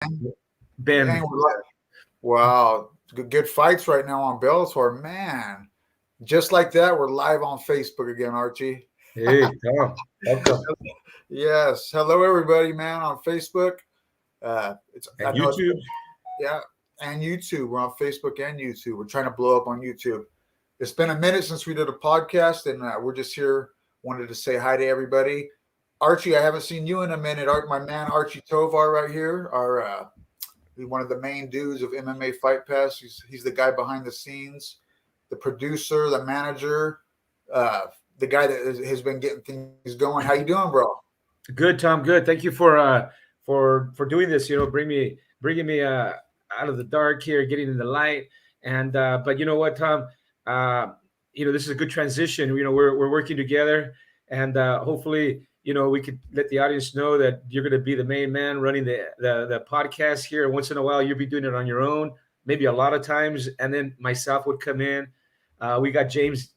Ben. Dang, wow, good fights right now on Bellator, man. Just like that, we're live on Facebook again, Archie. Hey, Tom. Welcome. Yes, hello everybody, man, on Facebook. I And know it's YouTube. yeah, and YouTube. We're on Facebook and YouTube. We're trying to blow up on YouTube. It's been a minute since we did a podcast, and we're just here. Wanted to say hi to everybody. Archie, I haven't seen you in a minute. My man Archie Tovar right here, he's one of the main dudes of MMA Fight Pass. He's the guy behind the scenes, the producer, the manager, uh, the guy that has been getting things going. How you doing, bro? Good, Tom. Good. Thank you for doing this. Bringing me out of the dark here, getting in the light. And but you know what, Tom? Uh, this is a good transition. We're working together, and hopefully, we could let the audience know that you're going to be the main man running the podcast here. Once in a while, you'll be doing it on your own, maybe a lot of times, and then myself would come in. We got James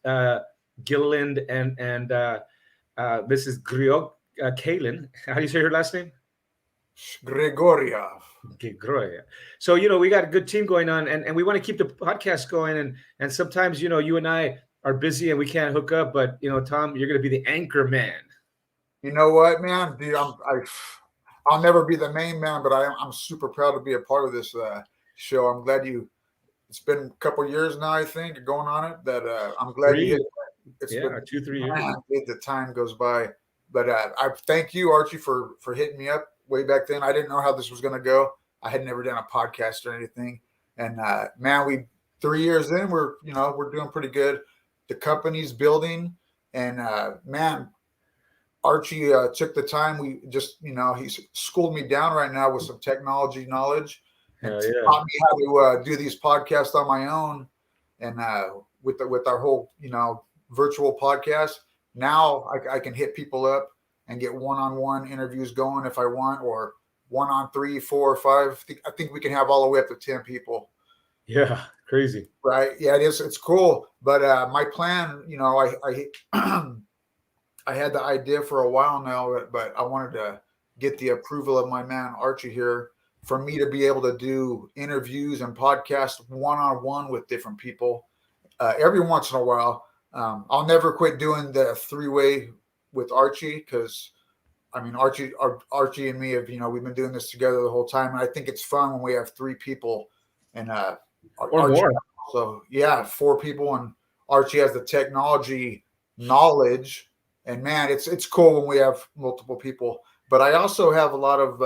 Gilliland and Mrs. Griot, Kaylin. How do you say her last name? Grigoriev. Groya. So we got a good team going on, and we want to keep the podcast going. And sometimes you and I are busy and we can't hook up, but Tom, you're going to be the anchor man. You know what, man, dude? I'll never be the main man, but I'm super proud to be a part of this show. I'm glad you. It's been a couple years now, I think, going on it. That I'm glad you hit. It's Yeah, been 2-3 years. man, the time goes by, but I thank you, Archie, for hitting me up way back then. I didn't know how this was going to go. I had never done a podcast or anything, and man, we 3 years in, we're doing pretty good. The company's building, and man, Archie took the time. We just, he's schooled me down right now with some technology knowledge and Hell yeah. taught me how to do these podcasts on my own. And with our whole, virtual podcast, now I can hit people up and get one-on-one interviews going if I want, or one on 3, 4, or 5. I think we can have all the way up to 10 people. Yeah, crazy. Right? Yeah, it is. It's cool. But my plan, I I had the idea for a while now, but I wanted to get the approval of my man Archie here for me to be able to do interviews and podcasts one on one with different people every once in a while. I'll never quit doing the 3-way with Archie because I mean Archie and me have we've been doing this together the whole time, and I think it's fun when we have 3 people and Or Archie. more. So yeah, 4 people, and Archie has the technology knowledge. And man, it's cool when we have multiple people. But I also have a lot of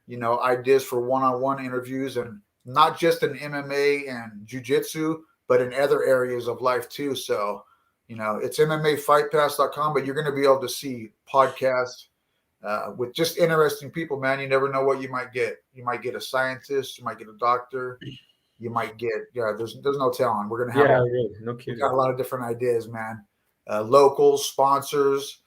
ideas for one-on-one interviews, and not just in MMA and jiu-jitsu, but in other areas of life too. So, it's MMAFightPass.com, but you're going to be able to see podcasts with just interesting people, man. You never know what you might get. You might get a scientist, you might get a doctor, you might get there's no telling. We're going to have no kidding. we got a lot of different ideas, man. Locals, sponsors,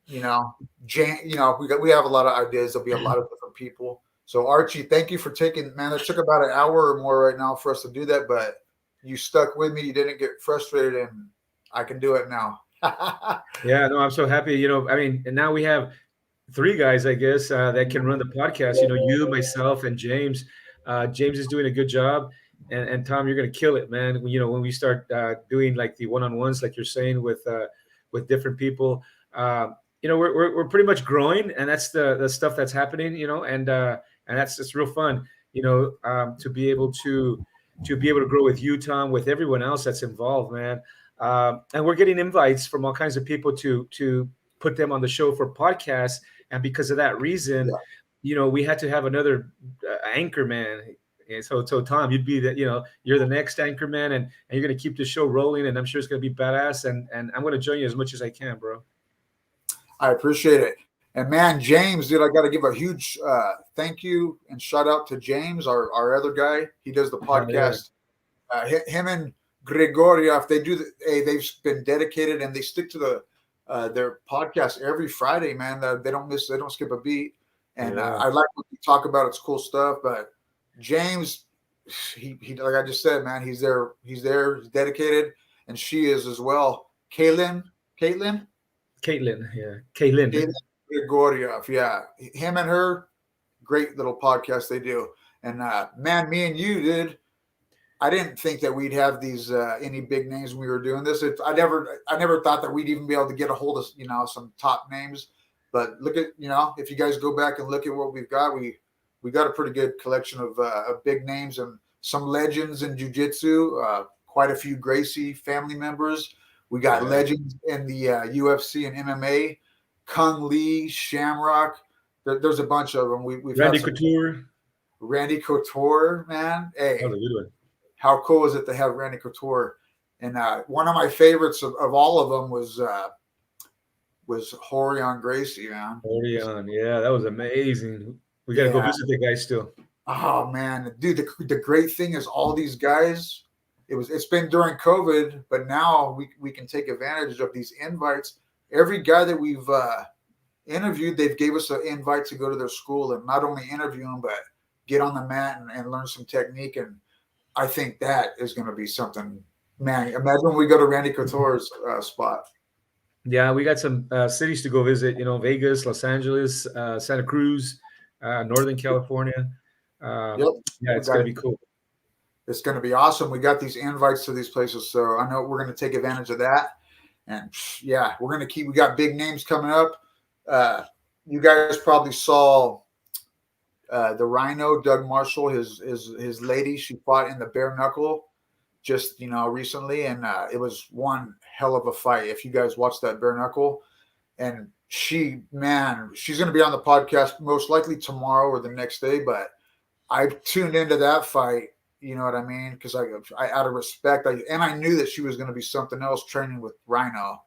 we have a lot of ideas. There'll be a lot of different people. So Archie, thank you for taking, man. It took about an hour or more right now for us to do that, but you stuck with me. You didn't get frustrated, and I can do it now. Yeah, no, I'm so happy. I mean, and now we have 3 guys, I guess, that can run the podcast. You, myself, and James. James is doing a good job, and Tom, you're gonna kill it, man. When we start doing like the one-on-ones, like you're saying, with different people. We're pretty much growing, and that's the stuff that's happening. And that's just real fun. To be able to grow with you, Tom, with everyone else that's involved, man. And we're getting invites from all kinds of people to put them on the show for podcasts. And because of that reason, we had to have another anchor man. And so Tom, you'd be you're the next anchor man, and you're going to keep the show rolling. And I'm sure it's going to be badass. And I'm going to join you as much as I can, bro. I appreciate it. And man, James, dude, I got to give a huge thank you and shout out to James, our other guy. He does the podcast. Him and Grigoriev, they've been dedicated, and they stick to their podcast every Friday, man. They don't skip a beat. And I like what you talk about. It's cool stuff. But James, he like I just said, man, he's there, he's dedicated, and she is as well. Caitlin, yeah, Caitlin. Grigoriev, yeah, him and her, great little podcast they do. And man, me and you, dude, I didn't think that we'd have these any big names when we were doing this. I never thought that we'd even be able to get a hold of some top names. But look at if you guys go back and look at what we've got, we got a pretty good collection of big names and some legends in jiu-jitsu. Quite a few Gracie family members. We got legends in the UFC and MMA. Kung Lee, Shamrock. There's a bunch of them. We've Randy Couture. Randy Couture, man. Hey. That was a good one. How cool is it to have Randy Couture? And one of my favorites of all of them was Rorion Gracie, man. Rorion, yeah, that was amazing. We got to go visit the guy still. Oh man, dude, the great thing is all these guys. It's been during COVID, but now we can take advantage of these invites. Every guy that we've interviewed, they've gave us an invite to go to their school and not only interview them, but get on the mat and learn some technique. And I think that is going to be something, man. Imagine when we go to Randy Couture's spot. Yeah, we got some cities to go visit, Vegas, Los Angeles, Santa Cruz, Northern California. Yeah, it's going to be cool. It's going to be awesome. We got these invites to these places, so I know we're going to take advantage of that. And yeah, we got big names coming up. You guys probably saw the Rhino, Doug Marshall, his lady, she fought in the bare knuckle just, recently. And it was one hell of a fight. If you guys watched that bare knuckle, and she's going to be on the podcast most likely tomorrow or the next day. But I tuned into that fight. You know what I mean? Because I out of respect, I knew that she was going to be something else training with Rhino.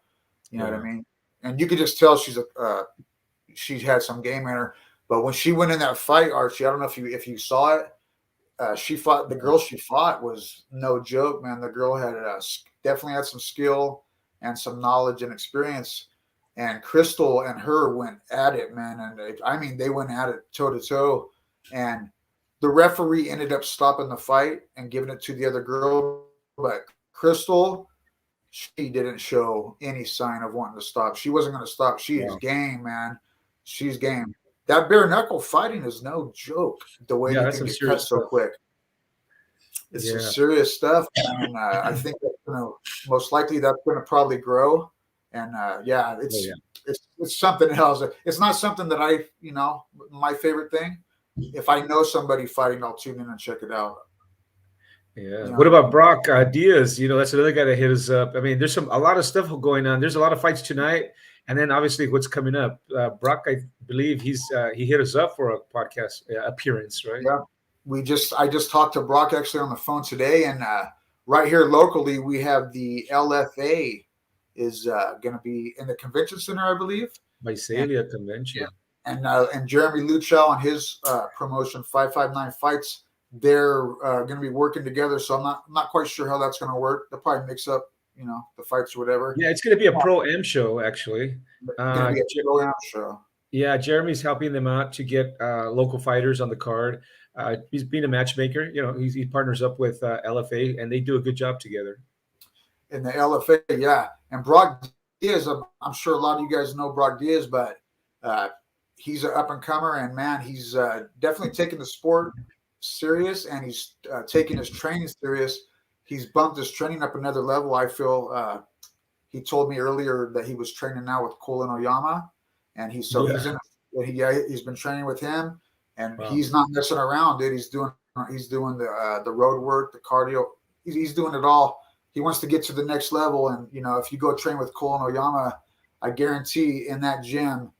You know what I mean? And you could just tell she had some game in her. But when she went in that fight, Archie, I don't know if you saw it. The girl she fought was no joke, man. The girl had definitely had some skill and some knowledge and experience. And Crystal and her went at it, man. And they went at it toe to toe. And the referee ended up stopping the fight and giving it to the other girl. But Crystal, she didn't show any sign of wanting to stop. She wasn't going to stop. She is game, man. She's game. That bare knuckle fighting is no joke. The way you can get cut so quick. It's some serious stuff. And I think that, most likely that's going to probably grow. And it's something else. It's not something that my favorite thing. If I know somebody fighting, I'll tune in and check it out. Yeah. What about Brock Diaz? That's another guy that hit us up. I mean, there's a lot of stuff going on. There's a lot of fights tonight, and then obviously what's coming up. Brock, I believe he hit us up for a podcast appearance, right? Yeah. I just talked to Brock actually on the phone today, and right here locally we have the LFA is going to be in the convention center, I believe. Visalia Convention. Yeah. And Jeremy Luchow and his promotion 559 Fights, they're going to be working together. So I'm not quite sure how that's going to work. They'll probably mix up, the fights or whatever. Yeah, it's going to be a pro-am show, actually. It's going to be a pro-am show. Yeah, Jeremy's helping them out to get local fighters on the card. He's being a matchmaker. He partners up with LFA, and they do a good job together. In the LFA, yeah. And Brock Diaz, I'm sure a lot of you guys know Brock Diaz, but he's an up-and-comer, and, man, he's definitely taking the sport serious, and he's taking his training serious. He's bumped his training up another level, I feel. He told me earlier that he was training now with Colin Oyama, and he's been training with him, and he's not messing around, dude. He's doing the road work, the cardio. He's doing it all. He wants to get to the next level, and if you go train with Colin Oyama, I guarantee in that gym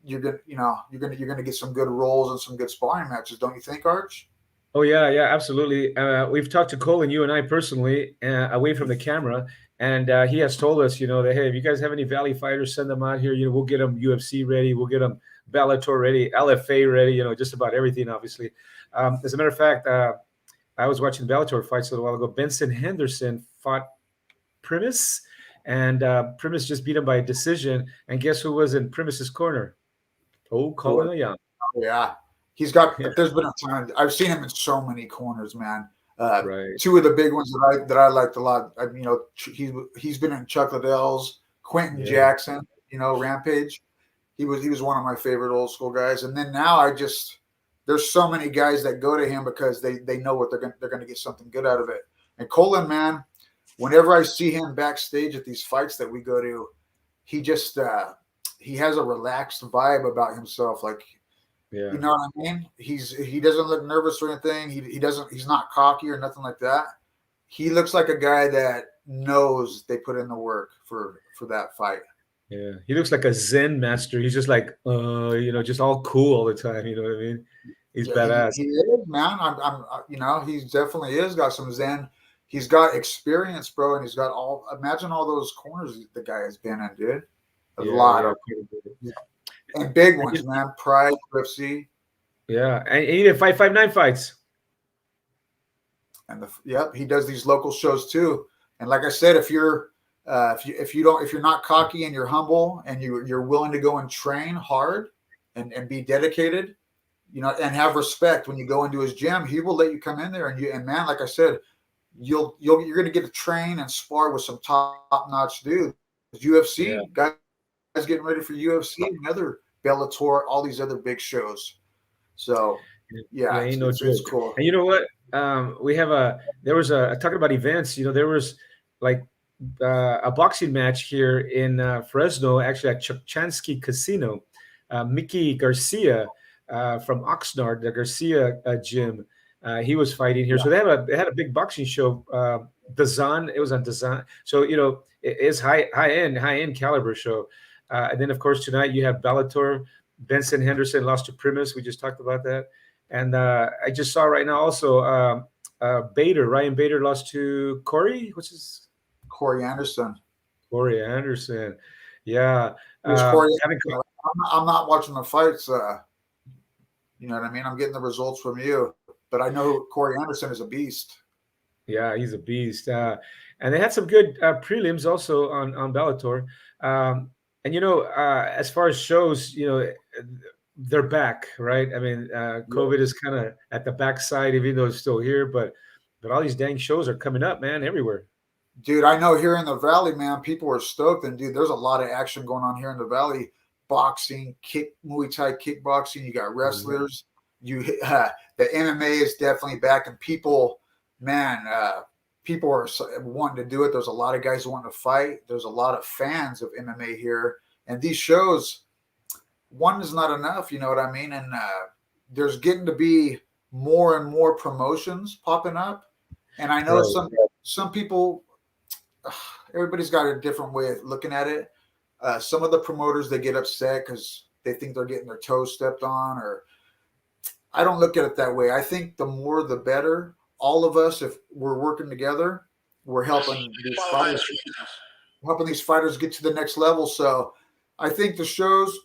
you're gonna get some good rolls and some good sparring matches, don't you think, Arch? Oh yeah, absolutely. We've talked to Colin, you and I personally, away from the camera, and he has told us, that hey, if you guys have any Valley fighters, send them out here. We'll get them UFC ready, we'll get them Bellator ready, LFA ready. Just about everything, obviously. As a matter of fact, I was watching Bellator fights a little while ago. Benson Henderson fought Primus, and Primus just beat him by decision. And guess who was in Primus's corner? Oh, Colin Oyama. Yeah. He's got. There's been a time I've seen him in so many corners, man. Right. Two of the big ones that I liked a lot. He's been in Chuck Liddell's, Quentin Jackson. Rampage. He was one of my favorite old school guys. And then now I just there's so many guys that go to him because they know what they're gonna get something good out of it. And Colin, man, whenever I see him backstage at these fights that we go to, he just he has a relaxed vibe about himself. Like, you know what I mean? He doesn't look nervous or anything. He's not cocky or nothing like that. He looks like a guy that knows they put in the work for that fight. Yeah, he looks like a Zen master. He's just like, just all cool all the time. You know what I mean? He's Yeah, badass. he is, man. He definitely is got some Zen. He's got experience, bro, and he's got imagine all those corners the guy has been in, dude. A lot of and big ones, man. Pride, UFC. Yeah, and he did 559 fights. And he does these local shows too. And like I said, if you're not cocky and you're humble and you're willing to go and train hard and be dedicated, and have respect when you go into his gym, he will let you come in there and man, like I said, you're going to get to train and spar with some top-notch dudes. UFC guys getting ready for UFC and other Bellator, all these other big shows. So it's cool. And you know what? Talking about events, there was like a boxing match here in Fresno, actually at Chukchansky Casino. Mickey Garcia from Oxnard, the Garcia gym, he was fighting here. So they had a big boxing show. Dazan, it was on Dazan. So it's high end caliber show. And then of course tonight you have Bellator. Benson Henderson lost to Primus. We just talked about that. And I just saw right now also Ryan Bader lost to Corey. What's his? Corey Anderson. Corey Anderson. Yeah. I'm not watching the fights. You know what I mean? I'm getting the results from you. But I know Corey Anderson is a beast. Yeah, he's a beast. And they had some good prelims also on Bellator. And as far as shows, they're back, right? I mean, COVID is kind of at the backside, even though it's still here. But all these dang shows are coming up, man, everywhere. Dude, I know here in the Valley, man, people are stoked. And, dude, there's a lot of action going on here in the Valley. Boxing, Muay Thai kickboxing. You got wrestlers. The MMA is definitely back. And people, man, people are wanting to do it. There's a lot of guys wanting to fight. There's a lot of fans of MMA here. And these shows, one is not enough, you know what I mean? And there's getting to be more and more promotions popping up. And I know some people, everybody's got a different way of looking at it. Some of the promoters, they get upset because they think they're getting their toes stepped on, or I don't look at it that way. I think the more the better. All of us, if we're working together, we're helping these fighters get to the next level. So I think the shows,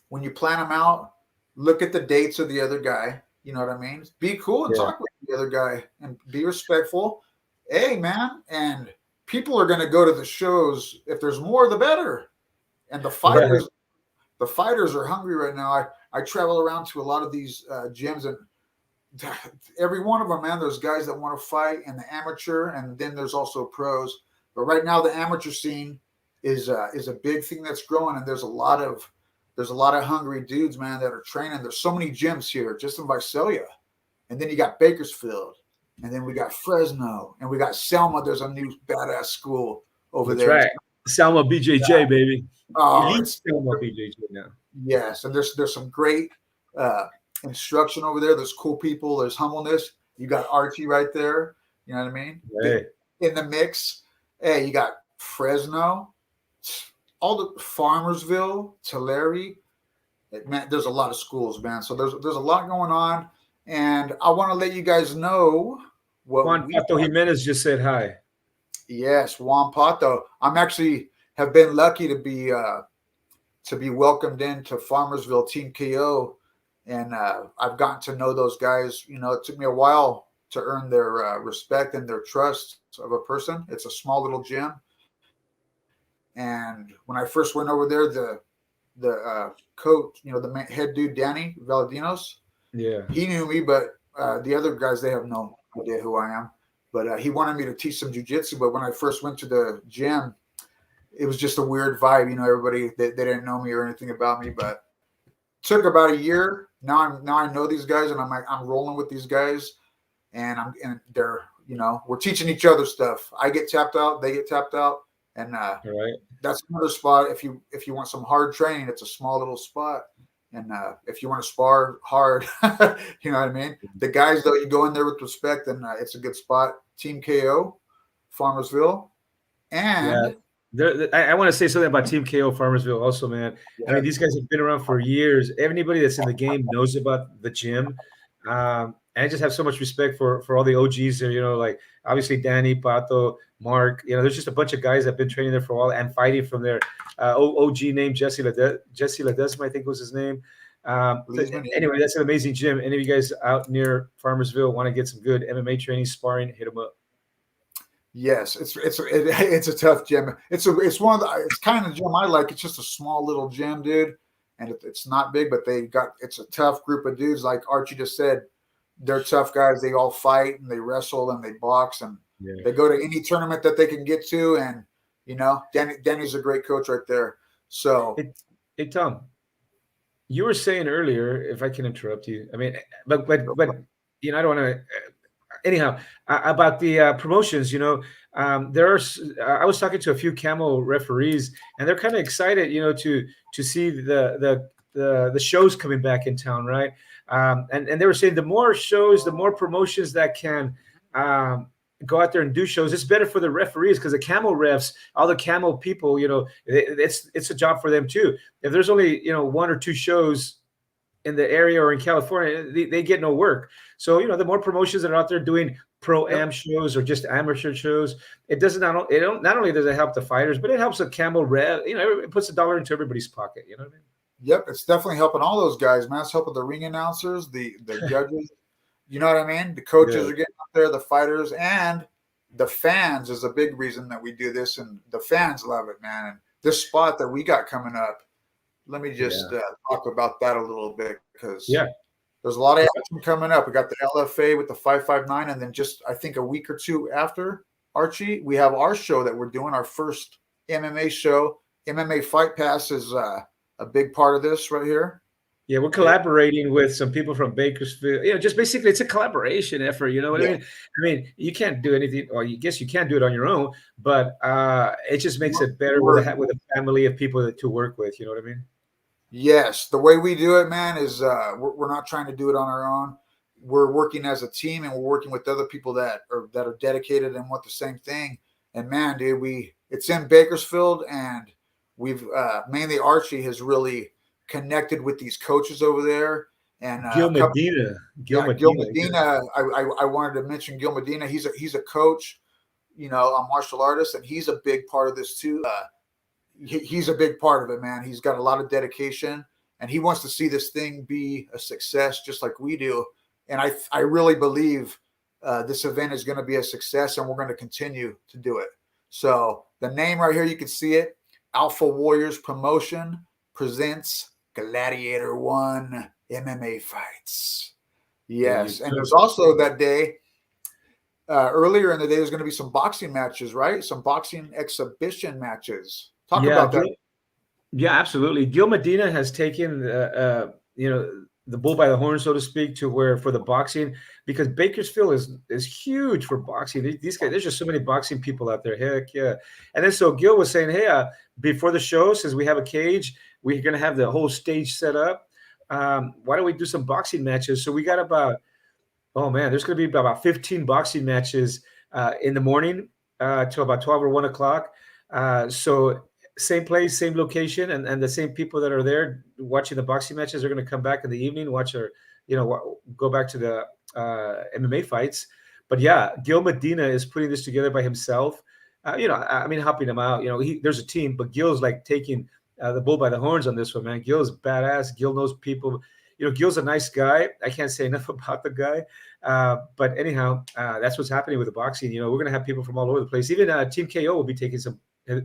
when you plan them out, look at the dates of the other guy. You know what I mean? Be cool and talk with the other guy and be respectful. Hey, man, and people are going to go to the shows. If there's more, the better. And the fighters are hungry right now. I travel around to a lot of these gyms, and every one of them, man, there's guys that want to fight in the amateur, and then there's also pros. But right now, the amateur scene is a big thing that's growing, and there's a lot of hungry dudes, man, that are training. There's so many gyms here, just in Visalia, and then you got Bakersfield, and then we got Fresno, and we got Selma. There's a new badass school over there. That's right, Selma BJJ, baby. Oh, it's Selma BJJ now. Yes, and there's some great instruction over there. There's cool people. There's humbleness. You got Archie right there. You know what I mean? Hey. In the mix. Hey, you got Fresno, all the Farmersville, Tulare. Man, there's a lot of schools, man. So there's a lot going on, and I want to let you guys know what Juan Pato Jimenez just said hi. Yes, Juan Pato. I'm actually have been lucky to be welcomed into Farmersville Team KO. And I've gotten to know those guys. It took me a while to earn their respect and their trust of a person. It's a small little gym. And when I first went over there, the coach, the head dude, Danny Valadinos, he knew me, but the other guys, they have no idea who I am. But he wanted me to teach some jiu-jitsu. But when I first went to the gym, it was just a weird vibe. Everybody, they didn't know me or anything about me. But it took about a year. now I know these guys, and I'm rolling with these guys, and they're we're teaching each other stuff. I get tapped out, they get tapped out, and All right. that's another spot. If you want some hard training, it's a small little spot. And if you want to spar hard, you know what I mean. The guys though, you go in there with respect, and it's a good spot. Team KO, Farmersville, Yeah. and I want to say something about Team KO Farmersville also, man. I yeah, mean, these guys have been around for years. Anybody that's in the game knows about the gym. And I just have so much respect for all the OGs there, like obviously Danny, Pato, Mark. There's just a bunch of guys that have been training there for a while and fighting from there. OG name Jesse Ledesma, I think was his name. Leesman, yeah. Anyway, that's an amazing gym. Any of you guys out near Farmersville want to get some good MMA training, sparring, hit them up. Yes, it's a tough gym. It's one of the it's kind of gym I like. It's just a small little gym, dude, and it's not big, but it's a tough group of dudes. Like Archie just said, they're tough guys. They all fight and they wrestle and they box and they go to any tournament that they can get to. And Danny's a great coach right there. So Hey Tom, you were saying earlier, if I can interrupt you, I mean, but I don't want to. Anyhow, about the promotions, there's. I was talking to a few Camel referees, and they're kind of excited, to see the shows coming back in town, right? And they were saying the more shows, the more promotions that can go out there and do shows. It's better for the referees because the Camel refs, all the Camel people, it's a job for them too. If there's only one or two shows in the area or in California, they get no work. So the more promotions that are out there doing pro-am shows or just amateur shows, it doesn't not only does it help the fighters, but it helps the Camel rev. It puts $1 into everybody's pocket. You know what I mean? Yep, it's definitely helping all those guys, man. It's helping the ring announcers, the judges. You know what I mean? The coaches are getting up there, the fighters, and the fans is a big reason that we do this, and the fans love it, man. And this spot that we got coming up, let me just talk about that a little bit because there's a lot of action coming up. We got the LFA with the 559, and then just I think a week or two after, Archie, we have our show that we're doing, our first MMA show. MMA Fight Pass is a big part of this right here. Yeah, we're collaborating with some people from Bakersfield. Just basically it's a collaboration effort. You know what I mean? I mean, you can't do anything, or I guess you can't do it on your own, but it just makes it better with a family of people to work with. You know what I mean? Yes, the way we do it, man, is we're not trying to do it on our own. We're working as a team, and we're working with other people that are dedicated and want the same thing. And man, dude, it's in Bakersfield, and we've mainly Archie has really connected with these coaches over there. And Gil Medina. I wanted to mention Gil Medina. He's a coach, a martial artist, and he's a big part of this too. He's a big part of it, man. He's got a lot of dedication, and he wants to see this thing be a success, just like we do. And I really believe this event is going to be a success, and we're going to continue to do it. So the name right here, you can see it. Alpha Warriors Promotion presents Gladiator 1 MMA Fights. Yes, and there's also that day, earlier in the day, there's going to be some boxing matches, right? Some boxing exhibition matches. Talk about that. Yeah, absolutely. Gil Medina has taken, the bull by the horn, so to speak, to where for the boxing, because Bakersfield is huge for boxing. These guys, there's just so many boxing people out there. Heck yeah. And then so Gil was saying, hey, before the show, since we have a cage, we're going to have the whole stage set up. Why don't we do some boxing matches? So we got there's going to be about 15 boxing matches in the morning till about 12 or 1 o'clock. So same place, same location, and the same people that are there watching the boxing matches are going to come back in the evening, go back to the MMA fights. But yeah, Gil Medina is putting this together by himself. Helping him out. There's a team, but Gil's like taking the bull by the horns on this one, man. Gil's badass. Gil knows people. Gil's a nice guy. I can't say enough about the guy. But anyhow, that's what's happening with the boxing. We're going to have people from all over the place. Even Team KO will be taking some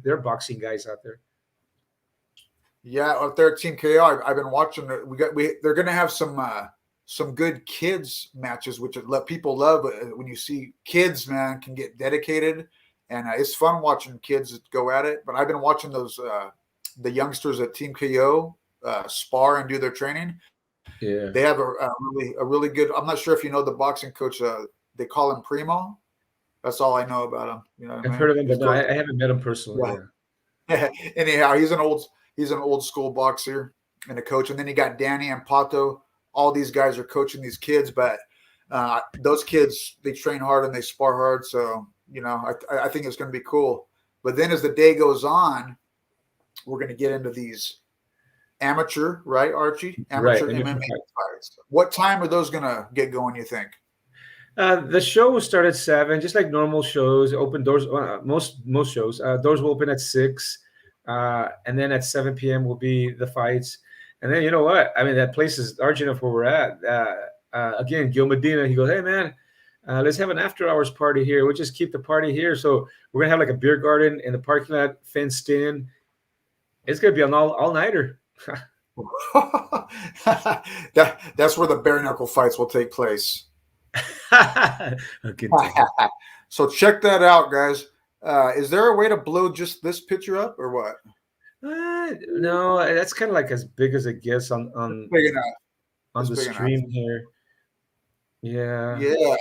their boxing guys out there. Yeah, up there at Team KO, I've been watching. They're going to have some good kids matches, which people love. When you see kids, man, can get dedicated, and it's fun watching kids go at it. But I've been watching those the youngsters at Team KO spar and do their training. Yeah. They have a really good. I'm not sure if you know the boxing coach. They call him Primo. That's all I know about him. You know what I've I heard mean? of him, He's but no, going. I haven't met him personally. Yeah. Yeah. Anyhow, he's an old school boxer and a coach. And then you got Danny and Pato. All these guys are coaching these kids, but those kids, they train hard and they spar hard. So, I think it's going to be cool. But then as the day goes on, we're going to get into these amateur, right, Archie? Right. Amateur Amateur MMA fight. fights. What time are those going to get going, you think? The show will start at 7, just like normal shows. Open doors. Most shows. Doors will open at 6, and then at 7 p.m. will be the fights. And then you know what? I mean, that place is large enough where we're at. Again, Gil Medina. He goes, "Hey man, let's have an after hours party here. We'll just keep the party here. So we're gonna have like a beer garden in the parking lot, fenced in. It's gonna be an all nighter." That's where the bare knuckle fights will take place. Okay. So check that out, guys. Is there a way to blow just this picture up or what? No, that's kind of like as big as it gets on Big enough. on It's the big enough. stream here. Yeah. Yeah.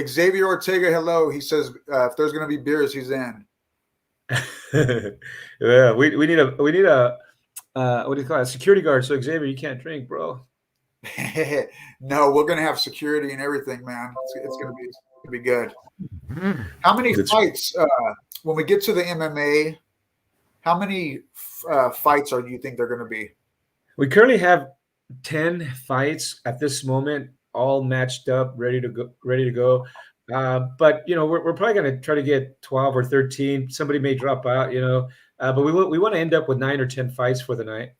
Xavier Ortega, hello. He says if there's going to be beers, he's in. Yeah, we need a what do you call it? A security guard. So Xavier, you can't drink, bro. No, we're going to have security and everything, man. It's going to be good. How many fights when we get to the MMA? How many fights do you think they're going to be? We currently have 10 fights at this moment, all matched up, ready to go. But we're probably going to try to get 12 or 13. Somebody may drop out, but we want to end up with 9 or 10 fights for the night.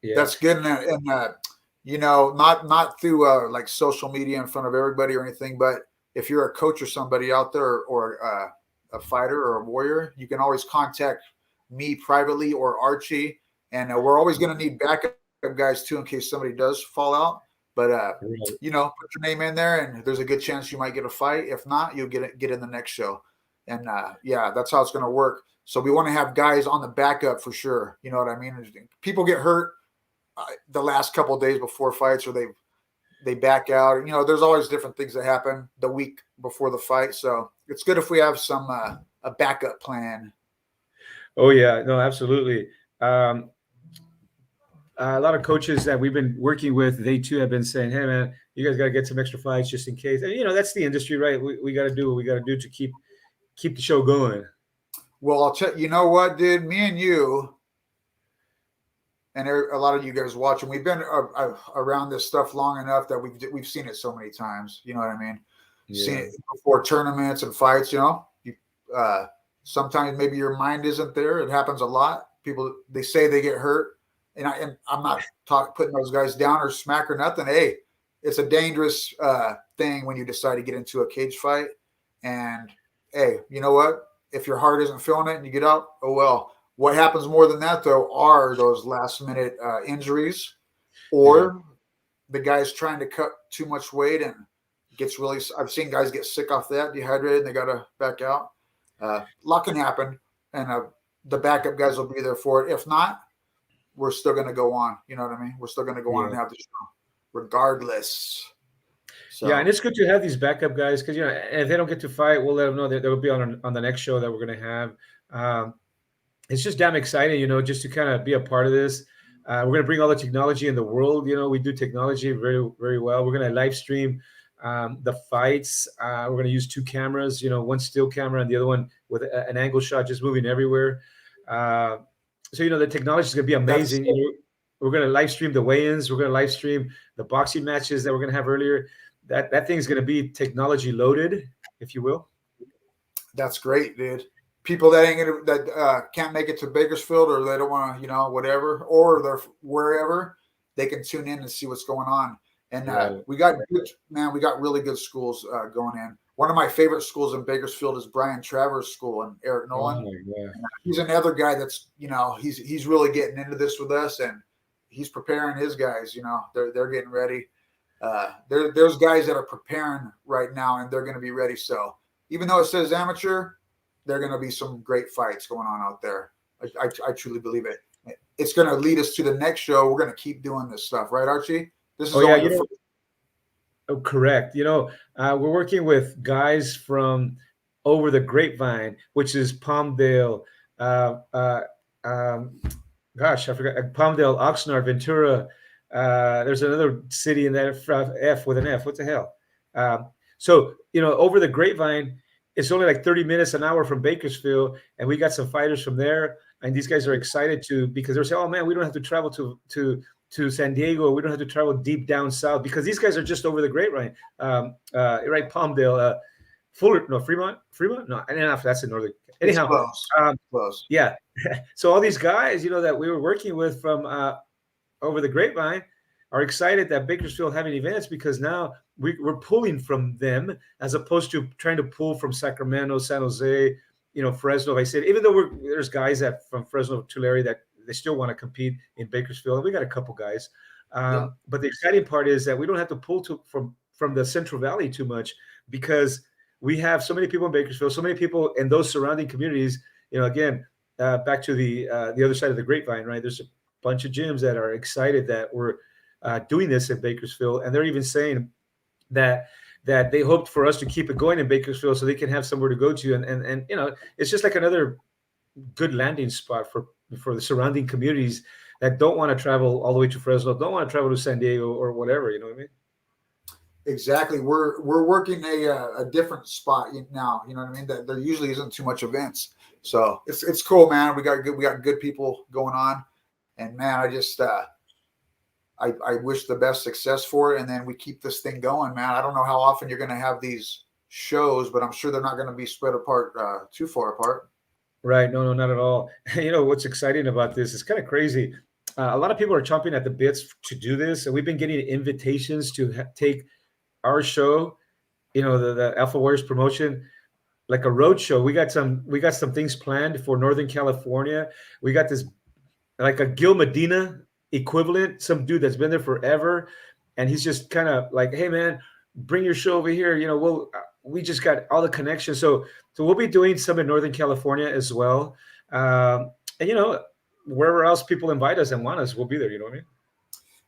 Yeah, that's good. And not through like social media in front of everybody or anything, but if you're a coach or somebody out there or a fighter or a warrior, you can always contact me privately or Archie. And we're always going to need backup guys too, in case somebody does fall out. But put your name in there, and there's a good chance you might get a fight. If not, you'll get in the next show. And that's how it's going to work. So we want to have guys on the backup for sure. You know what I mean? People get hurt the last couple of days before fights, or they back out. There's always different things that happen the week before the fight. So it's good if we have some a backup plan. Oh yeah, no, absolutely. A lot of coaches that we've been working with, they too have been saying, "Hey man, you guys got to get some extra fights just in case." And that's the industry, right? We got to do what we got to do to keep the show going. Well, I'll tell you know what, dude. Me and you, and a lot of you guys watching, we've been around this stuff long enough that we've seen it so many times. You know what I mean? Yeah. Seen it before tournaments and fights. Sometimes maybe your mind isn't there. It happens a lot. People, they say they get hurt, and I'm not putting those guys down or smack or nothing. Hey, it's a dangerous thing when you decide to get into a cage fight. And hey, you know what? If your heart isn't feeling it and you get out, oh well. What happens more than that, though, are those last-minute injuries, or the guy's trying to cut too much weight and gets really. I've seen guys get sick off that, dehydrated, and they got to back out. A lot can happen, and the backup guys will be there for it. If not, we're still going to go on. You know what I mean? We're still going to go on and have the show, regardless. So. Yeah, and it's good to have these backup guys because if they don't get to fight, we'll let them know that they'll be on the next show that we're going to have. It's just damn exciting, just to kind of be a part of this. We're going to bring all the technology in the world. We do technology very, very well. We're going to live stream the fights. We're going to use 2 cameras, one still camera and the other one with an angle shot just moving everywhere. So, the technology is going to be amazing. We're going to live stream the weigh-ins. We're going to live stream the boxing matches that we're going to have earlier. That thing is going to be technology loaded, if you will. That's great, dude. People that can't make it to Bakersfield, or they don't want to, whatever, or they're wherever, they can tune in and see what's going on. And we got really good schools going in. One of my favorite schools in Bakersfield is Brian Travers' school and Eric Nolan. He's another guy that's, he's really getting into this with us, and he's preparing his guys. They're getting ready. There's guys that are preparing right now, and they're going to be ready. So even though it says amateur, there are going to be some great fights going on out there. I truly believe it. it's going to lead us to the next show. We're going to keep doing this stuff, right, Archie? This is Oh yeah, only the first. oh, correct. We're working with guys from Over the Grapevine, which is Palmdale. Uh, uh, um, Gosh, I forgot. Palmdale, Oxnard, Ventura. There's another city in there, F with an F. What the hell? So Over the Grapevine, it's only like 30 minutes, an hour from Bakersfield, and we got some fighters from there. And these guys are excited because they're saying, "Oh man, we don't have to travel to San Diego. We don't have to travel deep down south because these guys are just over the Grapevine, right? Palmdale, Fuller, no, Fremont, no, and enough. That's in northern. It's Anyhow, close. Close. yeah. So all these guys, that we were working with from Over the Grapevine are excited that Bakersfield having events because now we're pulling from them as opposed to trying to pull from Sacramento, San Jose, Fresno. I said, even though there's guys from Fresno, Tulare that they still want to compete in Bakersfield. We got a couple guys. But the exciting part is that we don't have to pull from the Central Valley too much because we have so many people in Bakersfield, so many people in those surrounding communities. Again, back to the other side of the grapevine, right? There's a bunch of gyms that are excited that we're doing this in Bakersfield, and they're even saying that they hoped for us to keep it going in Bakersfield so they can have somewhere to go to, and it's just like another good landing spot for the surrounding communities that don't want to travel all the way to Fresno, don't want to travel to San Diego or whatever. You know what I mean? Exactly. We're working a different spot now. You know what I mean? That there usually isn't too much events, so it's cool, man. We got good people going on, and man, I just I wish the best success for it, and then we keep this thing going, man. I don't know how often you're going to have these shows, but I'm sure they're not going to be spread apart too far apart. Right. No, not at all. What's exciting about this is kind of crazy. A lot of people are chomping at the bits to do this, and we've been getting invitations to take our show, the Alpha Warriors promotion, like a road show. We got some things planned for Northern California. We got this like a Gil Medina equivalent, some dude that's been there forever, and he's just kind of like, "Hey man, bring your show over here." We just got all the connections, so we'll be doing some in Northern California as well, and wherever else people invite us and want us, we'll be there. You know what I mean?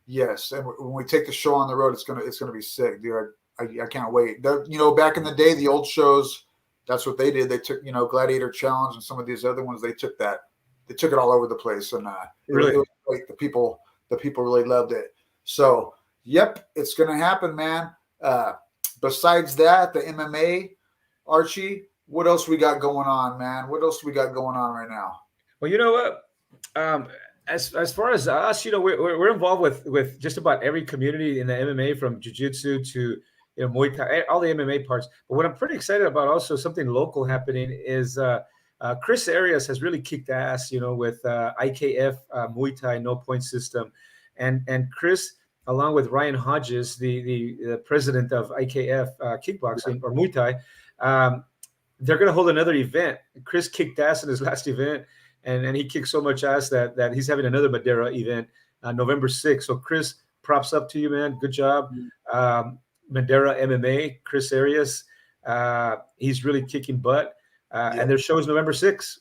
Yes, and when we take the show on the road, it's gonna be sick, dude. I can't wait. Back in the day, the old shows, that's what they did. They took Gladiator Challenge and some of these other ones. They took it all over the place, and Really? it was great. The people really loved it. So, yep, it's gonna happen, man. Besides that, the MMA, Archie, what else we got going on, man? What else we got going on right now? Well, you know what? As far as us, we're involved with just about every community in the MMA, from jiu-jitsu to Muay Thai, all the MMA parts. But what I'm pretty excited about, also something local happening, is Chris Arias has really kicked ass, with IKF Muay Thai no point system, and Chris, along with Ryan Hodges, the president of IKF kickboxing or Muay Thai, they're going to hold another event. Chris kicked ass in his last event. And he kicked so much ass that he's having another Madera event November 6th. So Chris, props up to you, man. Good job. Madera MMA, Chris Arias. He's really kicking butt. And their show is November 6th.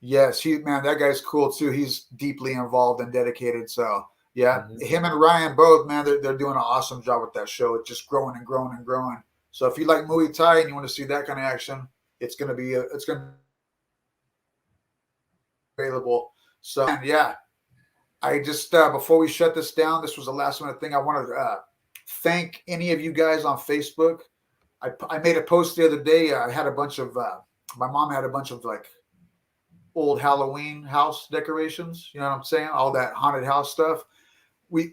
Yes, that guy's cool too. He's deeply involved and dedicated. So yeah, him and Ryan both, man, they're doing an awesome job with that show. It's just growing and growing and growing. So if you like Muay Thai and you want to see that kind of action, it's gonna be available. So yeah, I just before we shut this down, this was the last minute thing. I want to thank any of you guys on Facebook. I made a post the other day. I had a bunch of my mom had a bunch of like old Halloween house decorations. You know what I'm saying? All that haunted house stuff.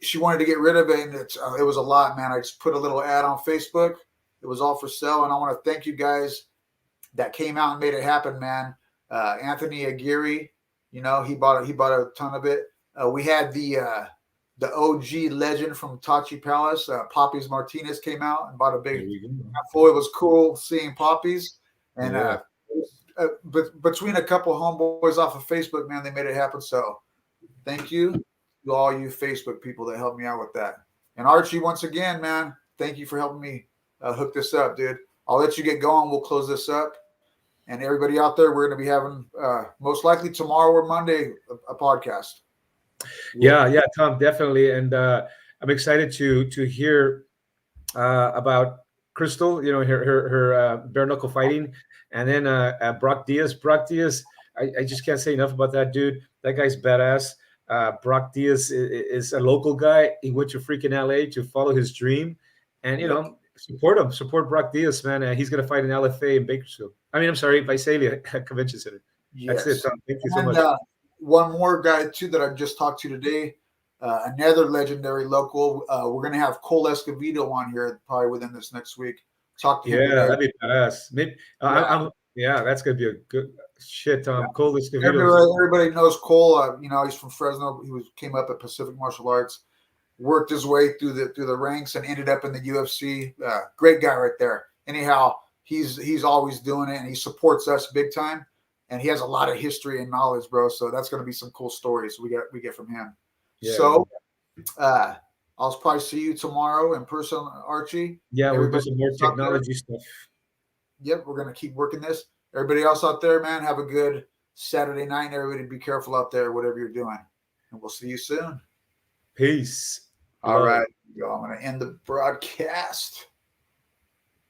She wanted to get rid of it, and it was a lot, man. I just put a little ad on Facebook. It was all for sale, and I want to thank you guys that came out and made it happen, man. Anthony Aguirre, he bought a ton of it. We had the OG legend from Tachi Palace, Poppies Martinez, came out and bought a big handful. It was cool seeing Poppies, and but between a couple of homeboys off of Facebook, man, they made it happen. So thank you to all you Facebook people that helped me out with that. And Archie, once again, man, thank you for helping me hook this up, dude. I'll let you get going. We'll close this up. And everybody out there, we're going to be having most likely tomorrow or Monday a podcast. Yeah, Tom, definitely. And I'm excited to hear about Crystal, her bare knuckle fighting, and then Brock Diaz. Brock Diaz, I just can't say enough about that dude. That guy's badass. Brock Diaz is a local guy. He went to freaking LA to follow his dream, and support him. Support Brock Diaz, man. He's gonna fight in LFA in Bakersfield. I mean, I'm sorry, Visalia Convention Center. That's it, Yes. Tom. Thank you so And much. one more guy too that I just talked to today, another legendary local. We're gonna have Cole Escovedo on here probably within this next week. Talk to him Yeah, today. that'd be badass. Maybe yeah, that's gonna be a good shit. Cole Escovedo. Everybody knows Cole. He's from Fresno. Came up at Pacific Martial Arts, worked his way through the ranks, and ended up in the UFC. Great guy right there. Anyhow, he's always doing it, and he supports us big time. And he has a lot of history and knowledge, bro. So that's going to be some cool stories we get from him. Yeah. So I'll probably see you tomorrow in person, Archie. Yeah, we'll do some more technology stuff. Yep, we're going to keep working this. Everybody else out there, man, have a good Saturday night. Everybody be careful out there, whatever you're doing. And we'll see you soon. Peace. All right. I'm going to end the broadcast.